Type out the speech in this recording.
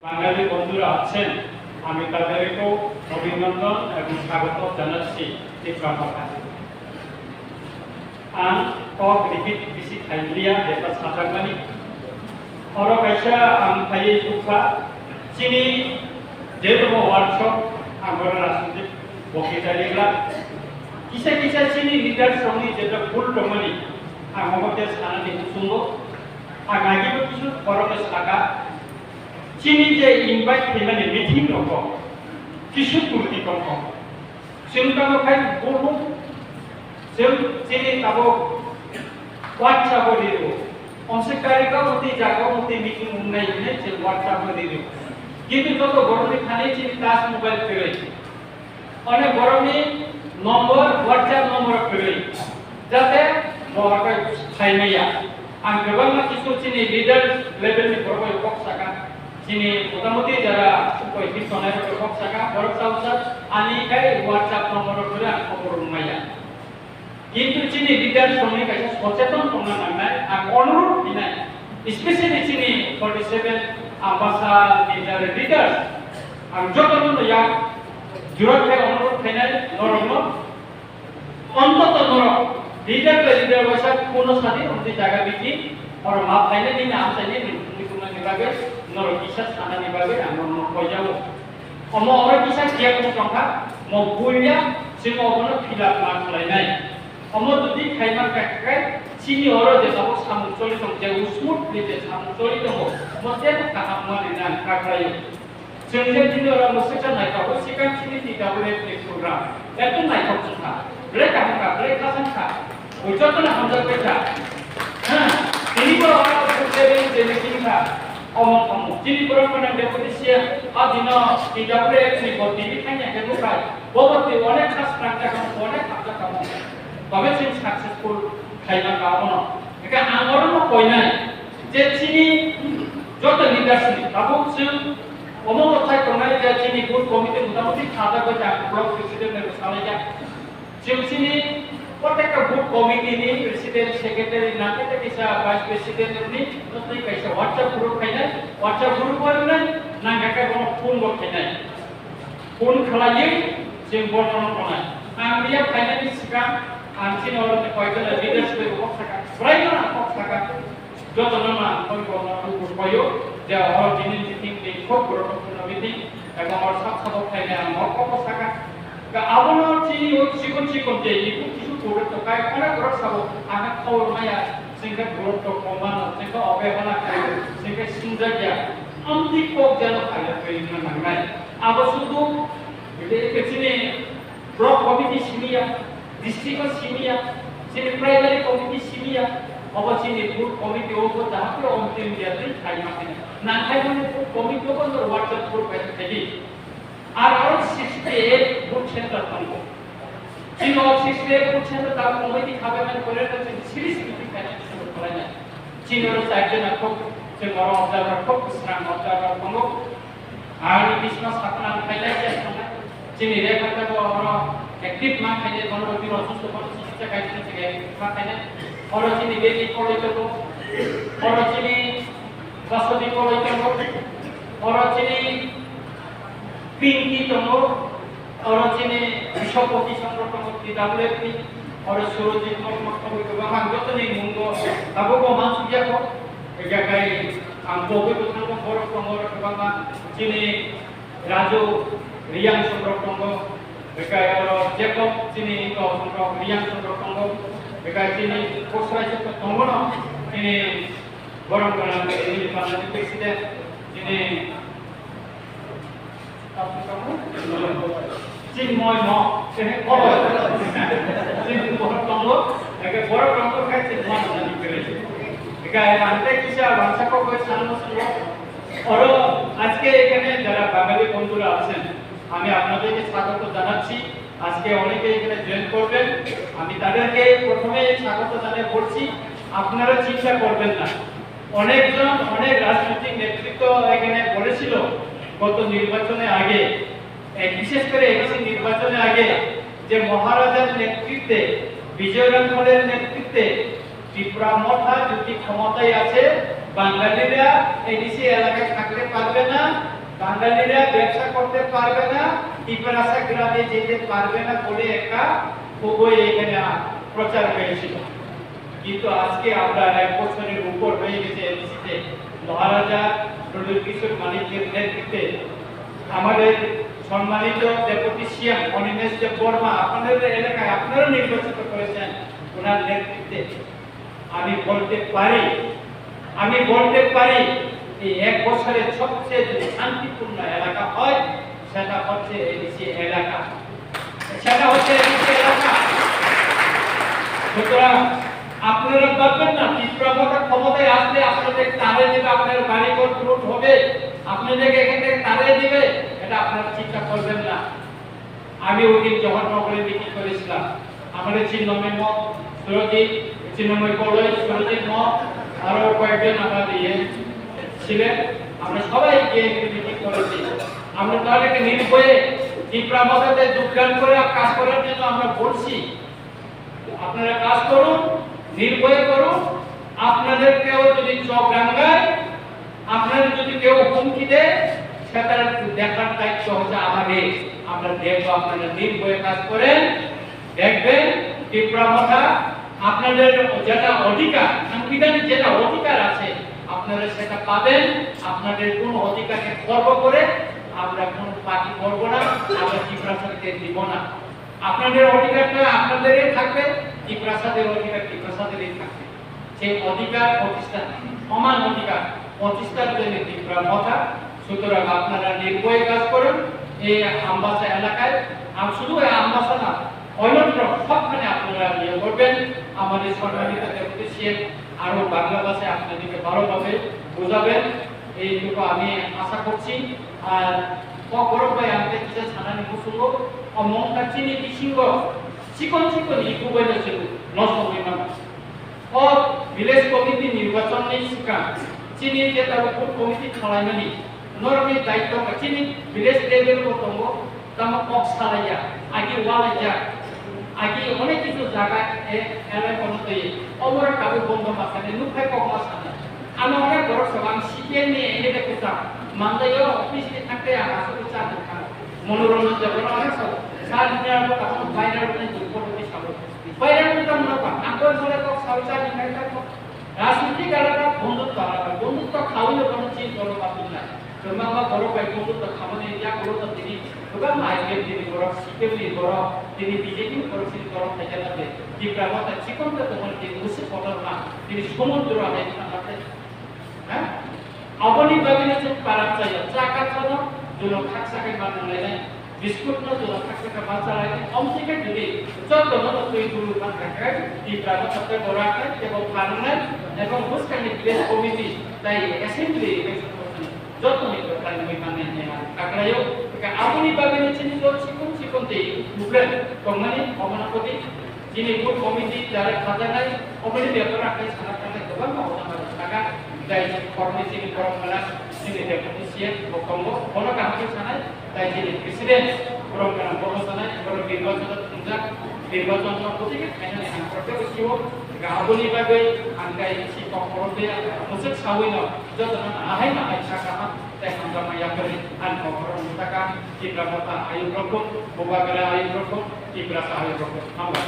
বাঙালি বন্ধুরা আছেন, আমি তাদেরকেও অভিনন্দন এবং স্বাগত জানাচ্ছি এই কর্মকাণ্ডে। आं कक रिपिट बिसि थाइलिया जेता साथारमानि अरो कायसा आं थाइ दुखा चिनि जेबो वर्कशॉप आंगोर राजनीतिक बक्तृतारिग्ला किसा किसा चिनि लिडार समनि जेता फुल दमनि आं मते सानानि सुंगो आं आगिबो किछु खरमे साका चिनि जे इनभाइट खालामनानै मिटिं दङ किछु कुर्ति दङ जों गाव फाइ बर'खौ जों जेरै गाव WhatsApp दिरो अनसे तारिखाव मते जागाव मते मिटिं हमनाय ने जों WhatsApp दिरो किन्तु जत गरमनि थानाय चिनि टाच मोबाइल फेरै अने गरमनि नम्बर WhatsApp नम्बर फेरै जाते महरकाय थाइनाया आं गोबां किछु चिनि लिडार लेभेलनि बर'खौ पक्षाका चिनि मोटामोटी যারা পয়সা সনায় রকম টাকা বড় চাউসার আনি কাই WhatsApp নম্বর করে খবর মাইয়া কিন্তু চিনি লিডার সঙ্গে কাছে সচেতন করনা নামনায় আর অনুরোধ বিনাই স্পেশালি চিনি 47 আবাসা লিডার আর যতজন ইয়া জুরতে অনুরোধ খাইনাই নরম অন্তত নরম লিডার বসা কোন সাথে অন্তি জায়গা বিকি আর মা ফাইলে দিন আমসাইলে নিকুমানি বাগে नर किसा सानानि बागे आं कयजाव अम अर किसा किया टंका म बुइया सिम अबनो फिलाप मा खालायनाय अम जुदि खायमा काकाय सिनि अर जेसाबो सामुचलि दं जे स्मुथलि जे सामुचलि दं मते काहामनानि ना काखायो जों जे दिनो अर मसेचा नायखाबो सिगां सिनि टिकाबले प्रोग्राम एतो नायखाब संखा ब्रे काहामका ब्रे कासानखा उजतन हामजा पेटा हा दिनिबो अर सेबे जे निकिनखा omong jadi berapa Indonesia adina tidak boleh seperti ini hanya kebukai bahwa tiada khas kerja kamu boleh kerja kamu tapi sih successful kaya kamu maka anggaran mau koinai jadi sini jodoh leadership tapi sih omong saya kenal jadi sini pun komite mudah-mudahan ada kerja blok presiden dan misalnya sini प्रत्येक book committee नि president secretary नाते किसा vice president नि नतै कैसा WhatsApp group खाइनाय WhatsApp group बारनाय नांगाका gun phone बखाइनाय phone खालायै जों बर्तमान बनाय आं बिया फाइनालि सिगां आं सिन अरनि कयजन लिडार्स पे बक्साका फ्रायना बक्साका जतनमा कयगना बुझबायो जे अर दिनि मिटिं नि खूब गुरुत्वपूर्ण मिटिं এবং अर सब सब फाइनाय आं बक्साका आबनो चिनि सिगन सिगन जे কিছু করে তো কাই কোন করে সব আগে খবর মায়া সিংকে গুরুত্ব কমান সিংকে অবহেলা করে সিংকে সিনজায়া আমতি কোক যেন খাইয়া কইনা নাংনাই আবো শুধু এতে চিনি ব্লক কমিটি সিনিয়া ডিস্ট্রিক্ট সিনিয়া চিনি প্রাইমারি কমিটি সিনিয়া অবচিনি বুথ কমিটি ওপো যাহাতে অন্তিম দিয়াতে খাই মাতে না খাই মানে কমিটি ওপর WhatsApp গ্রুপ আছে আর আরো 68 বুথ সেন্টার থাকবে চিনো 68 বুথ সেন্টার তার কমিটি খাবে মানে করে তো সিরিজ মিটিং কানেকশন করা যায় চিনোর সাইডে খুব যে বড় অবজারভার খুব স্ট্রং অবজারভার কোন আর বিজনেস আপনা খাইলে আছে চিনি রেখাটা বড় অ্যাক্টিভ মা খাইলে গণপতি অসুস্থ কোন চিকিৎসা খাইতে থেকে খাইলে और চিনি বেবি করে তো और চিনি বাসদি করে তো और চিনি पिंकी तंगो और चिने विश्वपति संरक्षण DWP और सुरजित मक्तम गोबां गतनि मुंगो आबो मानसिया को एगाय आं बबे गथांगो बर तंगो गोबां चिने राजु रियां संरक्षण एगाय और जेकब चिने तो संरक्षण रियां संरक्षण एगाय चिने कोसराय तंगो न चिने बरम करा नि पार्लामेंट प्रेसिडेंट चिने चिन्मय न सेने खबर चिन बहर तंगो एके बड़ तंगो खाय चिन्मय नानि करे एका आनते किसा भाषा को कोई सामने सुनो और আজকে এখানে যারা বাঙালি বন্ধুরা আছেন আমি আপনাদেরকে স্বাগত জানাচ্ছি আজকে অনেকে এখানে জয়েন করবেন আমি তাদেরকে প্রথমে স্বাগত জানিয়ে বলছি আপনারা চিন্তা করবেন না অনেকজন অনেক রাজনৈতিক নেতৃত্ব এখানে বলেছিল গত নির্বাচনের আগে বিশেষ করে এসি নির্বাচনের আগে যে মহারাজার নেতৃত্বে বিজয় রাঙ্গলের নেতৃত্বে ত্রিপুরা মঠা যদি ক্ষমতায় আছে বাঙালিরা এডিসি এলাকায় থাকতে পারবে না, বাঙালিরা ব্যবসা করতে পারবে না, টিপারাসা গ্রামে যেতে পারবে না বলে একটা বই এখানে প্রচার হয়েছিল। কিন্তু আজকে আমরা 1 বছরের উপর হয়ে গেছে এডিসিতে মহারাজা প্রদীপ কিশোর মানিকের নেতৃত্বে আমাদের সম্মানিত ডেপুটি সিএম অনিমেষ দেব বর্মা আপনাদের এলাকায় আপনারা নির্বাচিত করেছেন ওনার নেতৃত্বে। আমি বলতে পারি এই 1 বছরের সবচেয়ে যদি শান্তিপূর্ণ এলাকা হয় সেটা হচ্ছে এডিসি এলাকা, সুতরাং আপনারা ভাববেন না তীব্রতা ক্ষমতায় আসলে আপনাদের তাড়িয়ে দিবে, আপনার বাড়িঘর লুট হবে, আপনাদেরকে এখান থেকে তাড়িয়ে দিবে, এটা আপনারা চিন্তা করবেন না। আমি ওই দিন জওহরনগরে মিটিং করেছিলাম, আমাদের চিন্ময় মঠ, সুরজিৎ চিন্ময় কলই, সুরজিৎ মঠ, আরো কয়েকজন আমাদের ছিলেন, আমরা সবাই গিয়ে মিটিং করেছি। আমরা তাদেরকে নির্ভয়ে তীব্রতাতে যোগদান করে কাজ করার জন্য আমরা বলছি আপনারা কাজ করুন, নির্ভয়ে করুন। আপনাদের কেউ যদি চোখ রাঙায়, আপনাদের যদি কেউ হুমকি দেয়, সেটা দেখার দায়িত্ব হচ্ছে আমাদের। আমরা দেখবো আপনারা নির্ভয়ে কাজ করেন, দেখবেন তীব্রতা আপনাদের যেটা অধিকার, সংবিধানে যেটা অধিকার আছে আপনারা সেটা পাবেন। আপনাদের কোন অধিকারকে খর্ব করে আমরা কোন পার্টি করব না, আমরা তীব্রতাকে দিব না। আপনাদের অধিকারটা আপনাদেরই থাকবে, তীব্রতাদের অধিকার তীব্রতাদেরই থাকবে। সেই অধিকার প্রতিষ্ঠা, সমান অধিকার প্রতিষ্ঠার জন্য তীব্রতা। সুতরাং আপনারা নির্ভয়ে কাজ করুন এই আমবাসা এলাকায়। আর শুধু আমবাসা না, অন্যত্র সবখানে আপনারা নিয়ে করবেন। আমাদের সম্মানিত ডেপুটি সিএম আরো বাংলা ভাষায় আপনাদেরকে ভালোভাবে বোঝাবেন, এইটুকু আমি আশা করছি। আর গৌরবভাই আমাকে কিছু ছানানি কুসুম অমংটা চিনি বিসিংহ চিকন ইকুবেলে ছিল নষ্ট হইমান ও ভিলেজ কমিটি নির্বাচনनि सिगां চিনি যেটা উপর কমিটি খালাयनानै नरमि दायित्व चिनि ভিলেজ লেভেল দङ তামা কক সালাইয়া আগে ওয়ালাইয়া আগে অনেক কিছু জায়গা এলাকায় কোনতে অমর কাবু বন্ধ মাসানে নুখাই কক মাসানে আমি অনেক বড় সবাং সিপিএম নিয়ে এনে দেখতা মানদাইও অফিস নি থাকতে আসলে চা দেখা মনোরঞ্জন যখন অনেক সব সার নিয়ে তখন ভাইরাল হয়ে দুর্বলতা সামনে ভাইরাল হতে মনে কর আঙ্কল বলে কক সাউচা নিয়ে থাকতো রাজনীতি এলাকা বন্ধুত্ব খাওয়াইলে কোনো চিজ বড় পাবলিক না তোমাকে বড় ভাই বন্ধুত্ব খাওয়ানো ইয়া করো তো তিনি গোबां आइएम তিনি বড় সিপিএম বড় তিনি বিজেপি করেছেন বড় থাকাতে তীব্রতা চিকনটা তখন তিনি উচিত পড়ল না তিনি সমুদ্র আনে থাকতে হ্যাঁ অবনি বাবিনে যে পারা চাই চাকা চানো দুনো খাকসাকে বানাইলে বিস্কুট না দুনো খাকসাকে বাঁচালে অমসিকে যদি যত মত তুই দুলু বাঁচাকে তীব্রতা বড় আকার এবং পারমানেন্ট এবং বুসকানি প্লেস কমিটি তাই অ্যাসেম্বলি যত মিত্র তাই মানে কাকড়ায়ও আপনি বাবিনে চিনি তো চিকন বুকলেন কমানি অবনাপতি যিনি বুক কমিটি যারা খাতা নাই অবনি ব্যাপার আকাই সারা কানে গোबां মাওনা টাকা যাই কর্মী যিনি পরমলা যিনি ডেপুটি সিএম বকম্ব কোন কাহিনী সানায় তাই যিনি প্রেসিডেন্ট পরমলা বহসানায় বড় নির্বাচন প্রতীকে এখানে প্রত্যেক সিও গাবনি বাগে আনগাই সি কমরতে মুসক সাউইন যতন আহাই না আইসাকা তাই আমরা মায়াকরি আন কমরন টাকা তীব্রতা আয়ু রকম বোবাগরা আয়ু রকম তীব্রতা আয়ু রকম আমরা